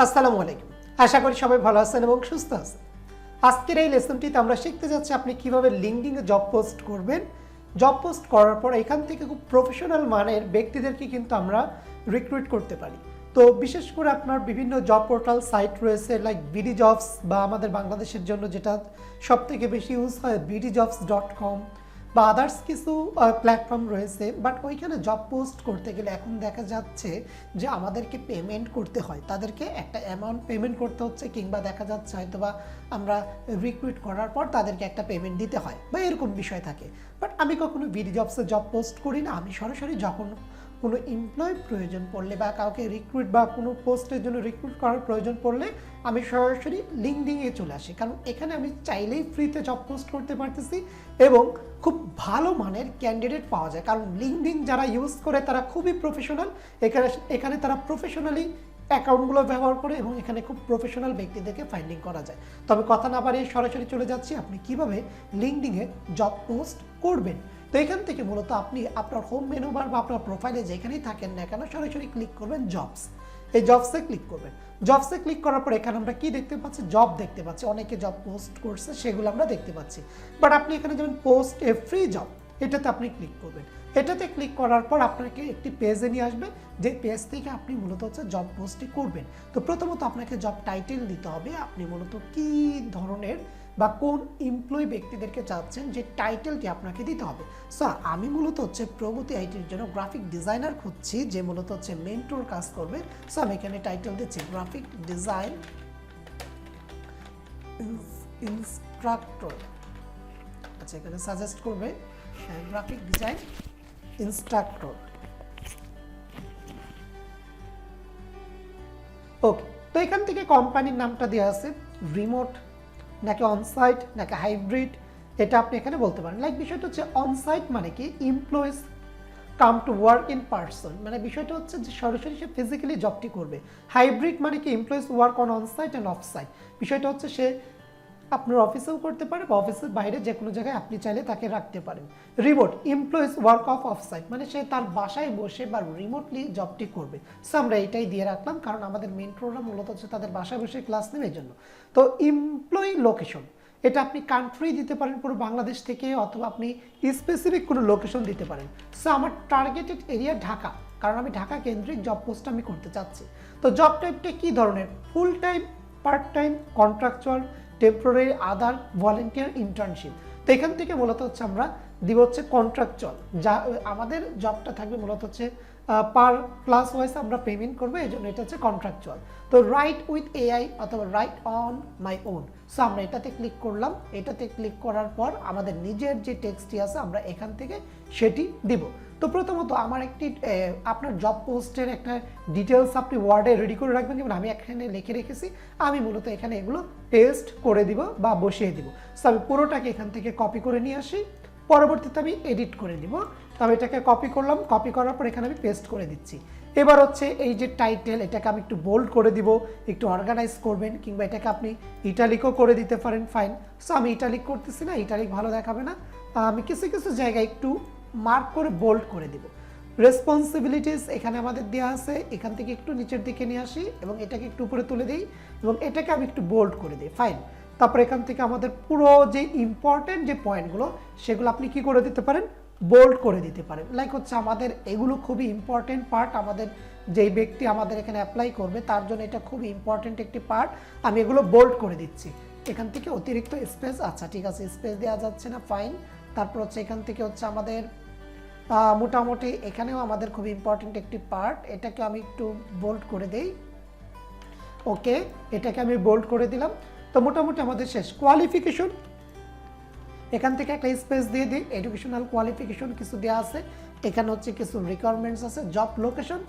আসসালামু আলাইকুম। আশা করি সবাই ভালো আছেন এবং সুস্থ আছেন। আজকের এই লেসনটিতে আমরা শিখতে যাচ্ছি আপনি কিভাবে লিঙ্কডইনে জব পোস্ট করবেন। জব পোস্ট করার পর এখান থেকে খুব প্রফেশনাল মানের ব্যক্তিদেরকে কিন্তু আমরা রিক্রুট করতে পারি। তো বিশেষ করে আপনার বিভিন্ন জব পোর্টাল সাইট রয়েছে লাইক বিডি জবস বা আমাদের বাংলাদেশের জন্য যেটা সবথেকে বেশি ইউজ হয় bdjobs.com বা আদার্স কিছু প্ল্যাটফর্ম রয়েছে, বাট ওইখানে জব পোস্ট করতে গেলে এখন দেখা যাচ্ছে যে আমাদেরকে পেমেন্ট করতে হয়, তাদেরকে একটা অ্যামাউন্ট পেমেন্ট করতে হচ্ছে, কিংবা দেখা যাচ্ছে হয়তো বা আমরা রিক্রুট করার পর তাদেরকে একটা পেমেন্ট দিতে হয় বা এরকম বিষয় থাকে। বাট আমি কখনো বিডি জবসে জব পোস্ট করি না। আমি সরাসরি যখন কোনো এমপ্লয় প্রয়োজন পড়লে বা কাউকে রিক্রুট বা কোনো পোস্টের জন্য রিক্রুট করার প্রয়োজন পড়লে আমি সরাসরি লিঙ্কডইনে চলে আসি, কারণ এখানে আমি চাইলেই ফ্রিতে জব পোস্ট করতে পারতেছি এবং খুব ভালো মানের ক্যান্ডিডেট পাওয়া যায়। কারণ লিঙ্কডইন যারা ইউজ করে তারা খুবই প্রফেশনাল। এখানে তারা প্রফেশনালি অ্যাকাউন্টগুলো ব্যবহার করে এবং এখানে খুব প্রফেশনাল ব্যক্তিদেরকে ফাইন্ডিং করা যায়। তবে কথা না বাড়িয়ে সরাসরি চলে যাচ্ছি আপনি কিভাবে লিঙ্কডইনে জব পোস্ট করবেন। তো এখান থেকে মূলত আপনি আপনার হোম মেনু বার বা আপনার প্রোফাইলে যেখানেই থাকেন না কেন সরাসরি ক্লিক করবেন জবস। এই জবসে ক্লিক করবেন। জবসে ক্লিক করার পর এখানে আমরা কি দেখতে পাচ্ছি, জব দেখতে পাচ্ছি। অনেকে জব পোস্ট করছে সেগুলো আমরা দেখতে পাচ্ছি। বাট আপনি এখানে যেমন পোস্ট এ ফ্রি জব, এটাতে আপনি ক্লিক করবেন। এটাতে ক্লিক করার পর আপনাকে একটি পেজে নিয়ে আসবে, যে পেজ থেকে আপনি মূলত হচ্ছে জব পোস্টটি করবেন। তো প্রথমত আপনাকে জব টাইটেল দিতে হবে, আপনি মূলত কী ধরনের বা কোন এমপ্লয়ি ব্যক্তিদেরকে চাচ্ছেন যে টাইটেলটি আপনাকে দিতে হবে। সো আমি মূলত হচ্ছে প্রগতি আইটির জন্য গ্রাফিক ডিজাইনার খুঁজছি, যে মূলত হচ্ছে মেন্টর কাজ করবে। সো আমি এখানে টাইটেল দিচ্ছি গ্রাফিক ডিজাইন ইনস্ট্রাক্টর। আচ্ছা, এখানে সাজেস্ট করবে গ্রাফিক ডিজাইন ইনস্ট্রাক্টর। ওকে, তো এখান থেকে কোম্পানির নামটা দেওয়া আছে, রিমোট নাকি অনসাইট নাকি হাইব্রিড, এটা আপনি এখানে বলতে পারেন। লাইক বিষয়টা হচ্ছে অনসাইট মানে কি employees come to work in person, মানে বিষয়টা হচ্ছে যে সরাসরি সে ফিজিক্যালি জবটি করবে। হাইব্রিড মানে কি employees work on onsite and offsite, বিষয়টা হচ্ছে সে আপনার অফিসেও করতে পারে বা অফিসের বাইরে যে কোনো জায়গায় আপনি চাইলে তাকে রাখতে পারেন। Remote employees work of sight, মানে সে তার বাসায় বসে বা রিমোটলি জবটি করবে। সো আমরা এটাই দিয়ে রাখলাম, কারণ আমাদের মেন্টররা মূলত হচ্ছে তাদের বাসায় বসে ক্লাস নেবে এই জন্য। তো এমপ্লয়ি লোকেশন, এটা আপনি কান্ট্রি দিতে পারেন পুরো বাংলাদেশ থেকে, অথবা আপনি স্পেসিফিক কোনো লোকেশন দিতে পারেন। সো আমার টার্গেটেড এরিয়া ঢাকা, কারণ আমি ঢাকা কেন্দ্রিক জব পোস্ট আমি করতে চাচ্ছি। তো জব টাইপটা কী ধরনের, full time, part time, contractual, temporary, other, volunteer, internship. তো এখান থেকে মূলত হচ্ছে আমরা দিব হচ্ছে কন্ট্রাকচুয়াল, যা আমাদের জবটা থাকবে মূলত হচ্ছে পার ক্লাস ওয়াইজ আমরা পেমেন্ট করবো, এই জন্য এটা হচ্ছে কন্ট্রাকচুয়াল। তো রাইট উইথ এআই অথবা right on my own. So আমরা এটাতে ক্লিক করলাম। এটাতে ক্লিক করার পর আমাদের নিজের যে টেক্সটটি আছে আমরা এখান থেকে সেটি দিব। তো প্রথমত আমার একটি আপনার জব পোস্টের একটা ডিটেলস আপনি ওয়ার্ডে রেডি করে রাখবেন, যেমন আমি এখানে লিখে রেখেছি। আমি মূলত এখানে এগুলো পেস্ট করে দিব বা বসিয়ে দিব। সো আমি পুরোটাকে এখান থেকে কপি করে নিয়ে আসি, পরবর্তীতে আমি এডিট করে দিব। তো আমি এটাকে কপি করলাম, কপি করার পর এখানে আমি পেস্ট করে দিচ্ছি। এবার হচ্ছে এই যে টাইটেল, এটাকে আমি একটু বোল্ড করে দিব, একটু অর্গানাইজ করবেন, কিংবা এটাকে আপনি ইটালিকও করে দিতে পারেন, ফাইন। সো আমি ইটালিক করতেছি না, ইটালিক ভালো দেখাবে না, আমি কিছু কিছু জায়গায় একটু মার্ক করে বোল্ড করে দিব। রেসপন্সিবিলিটিস এখানে আমাদের দেওয়া আছে, এখান থেকে একটু নিচের দিকে নিয়ে আসি এবং এটাকে একটু উপরে তুলে দিই এবং এটাকে আমি একটু বোল্ড করে দিই, ফাইন। তারপর এখান থেকে আমাদের পুরো যে ইম্পর্টেন্ট যে পয়েন্টগুলো সেগুলো আপনি কি করে দিতে পারেন, বোল্ড করে দিতে পারেন। লাইক হচ্ছে আমাদের এগুলো খুবই ইম্পর্টেন্ট পার্ট, আমাদের যেই ব্যক্তি আমাদের এখানে অ্যাপ্লাই করবে তার জন্য এটা খুবই ইম্পর্টেন্ট একটি পার্ট। আমি এগুলো বোল্ড করে দিচ্ছি। এখান থেকে অতিরিক্ত স্পেস, আচ্ছা ঠিক আছে, স্পেস দেওয়া যাচ্ছে না, ফাইন। তারপর হচ্ছে এখান থেকে হচ্ছে আমাদের মোটামুটি এখানেও আমাদের খুব ইম্পর্টেন্ট একটি পার্ট, এটাকে আমি একটু বোল্ড করে দেই। ওকে, এটাকে আমি বোল্ড করে দিলাম। তো মোটামুটি আমাদের শেষ। কোয়ালিফিকেশন, এখান থেকে একটা স্পেস দিয়ে দিই, এডুকেশনাল কোয়ালিফিকেশন কিছু দেওয়া আছে, এখানে হচ্ছে কিছু রিকোয়ারমেন্টস আছে। জব লোকেশন,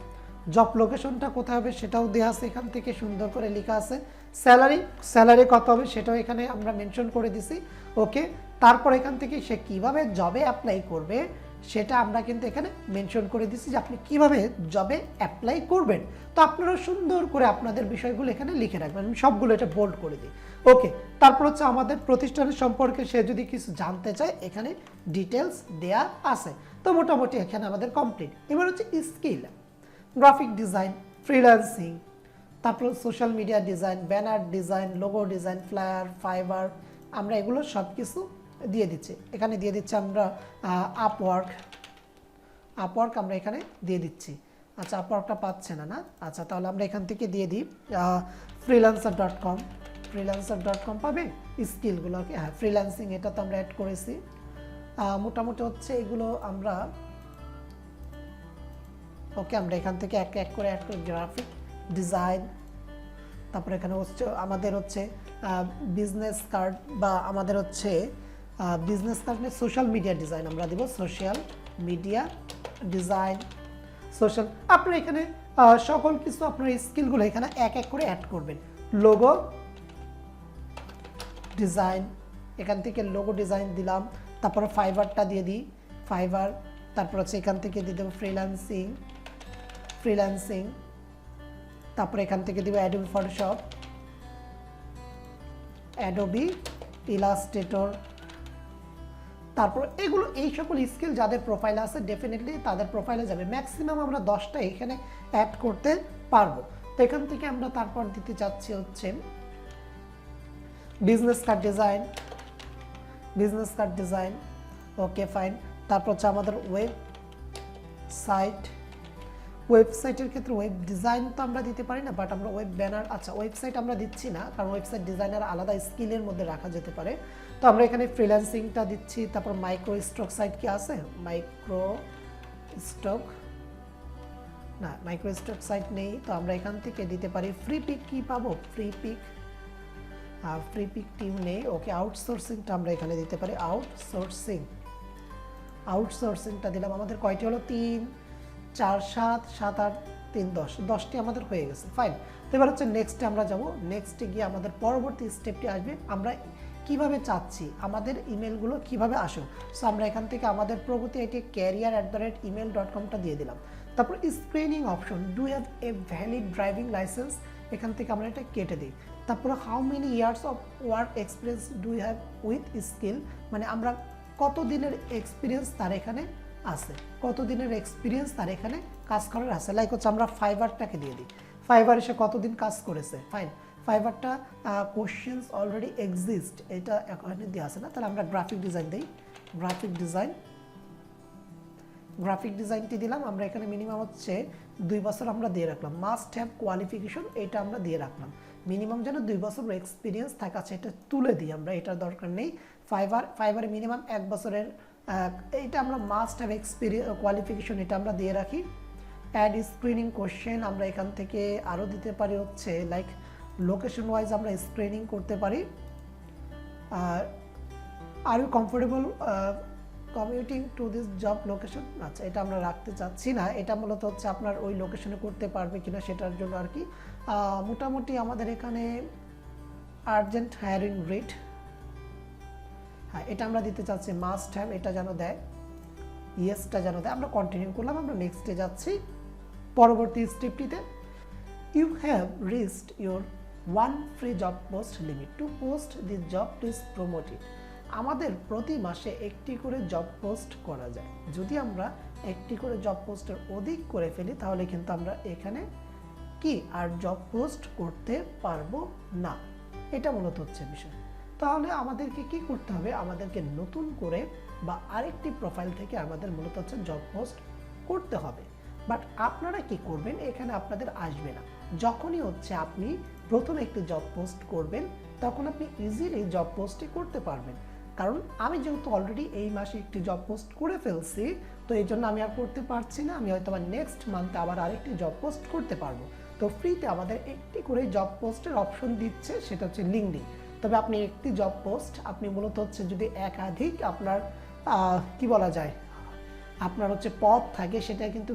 জব লোকেশনটা কোথায় হবে সেটাও দেওয়া আছে, এখান থেকে সুন্দর করে লেখা আছে। স্যালারি, স্যালারি কত হবে সেটাও এখানে আমরা মেনশন করে দিছি। ওকে, তারপর এখান থেকে সে কিভাবে জবে অ্যাপ্লাই করবে সেটা আমরা কিন্তু এখানে মেনশন করে দিচ্ছি, যে আপনি কিভাবে জবে অ্যাপ্লাই করবেন। তো আপনারা সুন্দর করে আপনাদের বিষয়গুলো এখানে লিখে রাখবেন, আমি সবগুলো এটা বোল্ড করে দিই। ওকে, তারপর হচ্ছে আমাদের প্রতিষ্ঠানের সম্পর্কে সে যদি কিছু জানতে চায় এখানে ডিটেলস দেয়া আছে। তো মোটামুটি এখানে আমাদের কমপ্লিট। এবার হচ্ছে স্কিল, গ্রাফিক ডিজাইন, ফ্রিল্যান্সিং, তারপর social media design, banner design, logo design, flyer, fibre, আমরা এগুলো সব কিছু দিয়ে দিচ্ছি। এখানে দিয়ে দিচ্ছি আমরা আপওয়ার্ক আমরা এখানে দিয়ে দিচ্ছি। আচ্ছা, আপওয়ার্কটা পাচ্ছে না, আচ্ছা তাহলে আমরা এখান থেকে দিয়ে দিই freelancer.com পাবে স্কিলগুলোকে। হ্যাঁ, ফ্রিল্যান্সিং এটা তো আমরা অ্যাড করেছি। মোটামুটি হচ্ছে এগুলো আমরা ওকে, আমরা এখান থেকে এক এক করে অ্যাড করি। গ্রাফিক ডিজাইন, তারপর এখানে হচ্ছে আমাদের হচ্ছে বিজনেস কার্ড, বা আমাদের হচ্ছে বিজনেস কার্ড নিয়ে সোশ্যাল মিডিয়া ডিজাইন আমরা দেব। সোশ্যাল মিডিয়া ডিজাইন, সোশ্যাল, আপনারা এখানে সকল কিছু আপনার স্কিলগুলো এখানে এক এক করে অ্যাড করবেন। লোগো ডিজাইন, এখান থেকে লোগো ডিজাইন দিলাম। তারপরে ফাইবারটা দিয়ে দিই, ফাইবার। তারপর হচ্ছে এখান থেকে দিয়ে দেবো ফ্রিল্যান্সিং। তারপরে এখান থেকে দেবো অ্যাডোবি ফটোশপ, অ্যাডোবি ইলাস্ট্রেটর। তারপর এগুলো এই সকল স্কিল যাদের প্রোফাইলে আছে ডেফিনেটলি তাদের প্রোফাইলে যাবে। ম্যাক্সিমাম আমরা 10টা এখানে অ্যাড করতে পারবো। তো এখান থেকে আমরা তারপর দিতে চাচ্ছি হচ্ছে business card design, okay fine. তারপর হচ্ছে আমাদের ওয়েবসাইটের ক্ষেত্রে ওয়েব ডিজাইন তো আমরা দিতে পারি না, বাট আমরা ওয়েব ব্যানার, আচ্ছা ওয়েবসাইট আমরা দিচ্ছি না, কারণ ওয়েবসাইট ডিজাইনার আলাদা স্কিলের মধ্যে রাখা যেতে পারে। তো আমরা এখানে ফ্রিল্যান্সিংটা দিচ্ছি। তারপর মাইক্রো স্টক সাইট কি আছে, মাইক্রো স্টক সাইট নেই, তো আমরা এখান থেকে দিতে পারি ফ্রি পিক। কি পাবো, ফ্রি পিক টিম নেই, ওকে। আউটসোর্সিংটা আমরা এখানে দিতে পারি, আউটসোর্সিংটা দিলাম। আমাদের কয়টি হলো, 3 4 7 7 8 3 10টি আমাদের হয়ে গেছে, ফাইন। তো এবার হচ্ছে নেক্সটে আমরা যাব। নেক্সটে গিয়ে আমাদের পরবর্তী স্টেপটি আসবে, আমরা কিভাবে চাচ্ছি আমাদের ইমেলগুলো কিভাবে আসুক। সো আমরা এখান থেকে আমাদের প্রগতি আইটি career@email.com দিয়ে দিলাম। তারপর screening option, do have a valid driving license, এখান থেকে আমরা এটা কেটে দিই। তারপরে how many years of work experience do you have with skill, মানে আমরা কত দিনের এক্সপিরিয়েন্স তার এখানে আছে, কাজ করার আছে। লাইক হচ্ছে আমরা ফাইবারটাকে দিয়ে দিই, ফাইবার এসে কতদিন কাজ করেছে, ফাইন। ফাইবারটা কোশ্চেন্স অলরেডি এক্সিস্ট, এটা এখানে দেওয়া আছে না, তাহলে আমরা গ্রাফিক ডিজাইন দিই। গ্রাফিক ডিজাইনটি দিলাম। আমরা এখানে মিনিমাম হচ্ছে 2 বছর আমরা দিয়ে রাখলাম। মাস্ট হ্যাভ কোয়ালিফিকেশন, এটা আমরা দিয়ে রাখলাম। মিনিমাম যেন 2 বছর এক্সপিরিয়েন্স থাকা, এটা তুলে দিই আমরা, এটার দরকার নেই। ফাইবারে মিনিমাম 1 বছরের, এইটা আমরা মাস্ট হ্যাভ কোয়ালিফিকেশন, এটা আমরা দিয়ে রাখি। অ্যাড স্ক্রিনিং কোশ্চেন আমরা এখান থেকে আরও দিতে পারি হচ্ছে লাইক লোকেশন ওয়াইজ আমরা স্ক্রিনিং করতে পারি। Are you comfortable commuting to this job location, আচ্ছা এটা আমরা রাখতে চাচ্ছি না, এটা মূলত হচ্ছে আপনার ওই লোকেশনে করতে পারবে কিনা সেটার জন্য আর কি। মোটামুটি আমাদের এখানে আর্জেন্ট হায়ারিং রেট, হ্যাঁ এটা আমরা দিতে চাচ্ছি। মাস্ট হ্যাভ এটা যেন দেয়, ইয়েসটা যেন দেয়। আমরা কন্টিনিউ করলাম, আমরা নেক্সটে যাচ্ছি। পরবর্তী স্টেপটিতে, you have reached your 1 free job post limit, to post this job please promote it. আমাদের প্রতি মাসে একটি করে জব পোস্ট করা যায়। যদি আমরা একটি করে জব পোস্টের অধিক করে ফেলি তাহলে কিন্তু আমরা এখানে কি আর জব পোস্ট করতে পারবো না, এটা মূলত হচ্ছে বিষয়। তাহলে আমাদেরকে কি করতে হবে, আমাদেরকে নতুন করে বা আরেকটি প্রোফাইল থেকে আমাদের মূলত হচ্ছে জব পোস্ট করতে হবে। বাট আপনারা কি করবেন, এখানে আপনাদের আসবে না। যখনই হচ্ছে আপনি প্রথমে একটি জব পোস্ট করবেন তখন আপনি ইজিলি জব পোস্টটি করতে পারবেন। কারণ আমি যেহেতু অলরেডি এই মাসে একটি জব পোস্ট করে ফেলছি, তো এই জন্য আমি আর করতে পারছি না। আমি হয়তো আবার নেক্সট মান্থে আবার আরেকটি জব পোস্ট করতে পারবো। তো ফ্রিতে আমাদের একটি করে জব পোস্টের অপশন দিচ্ছে, সেটা হচ্ছে লিঙ্কডিন। তবে আপনি একটি জব পোস্ট আপনি মূলত হচ্ছে যদি একাধিক আপনার কি বলা যায় আপনার হচ্ছে পদ থাকে, সেটা কিন্তু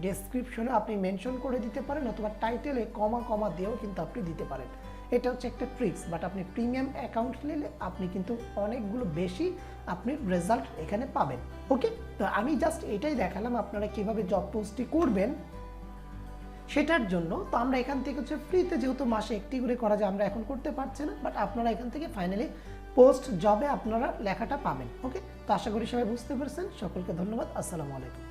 ডেসক্রিপশনে আপনি মেনশন করে দিতে পারেন, অথবা টাইটেলে কমা দিয়েও কিন্তু আপনি দিতে পারেন। এটা হচ্ছে একটা ট্রিক্স। বাট আপনি প্রিমিয়াম অ্যাকাউন্ট নিলে আপনি কিন্তু অনেকগুলো বেশি আপনি রেজাল্ট এখানে পাবেন। ওকে, তো আমি জাস্ট এটাই দেখালাম আপনারা কিভাবে জব পোস্টটি করবেন সেটার জন্য। তো আমরা এখান থেকে হচ্ছে ফ্রিতে যেহেতু মাসে একটি করে করা যায়, আমরা এখন করতে পারছি না, বাট আপনারা এখান থেকে ফাইনালি পোস্ট জবে আপনারা লেখাটা পাবেন। ওকে, তো আশা করি সবাই বুঝতে পারছেন। সকলকে ধন্যবাদ। আসসালামু আলাইকুম।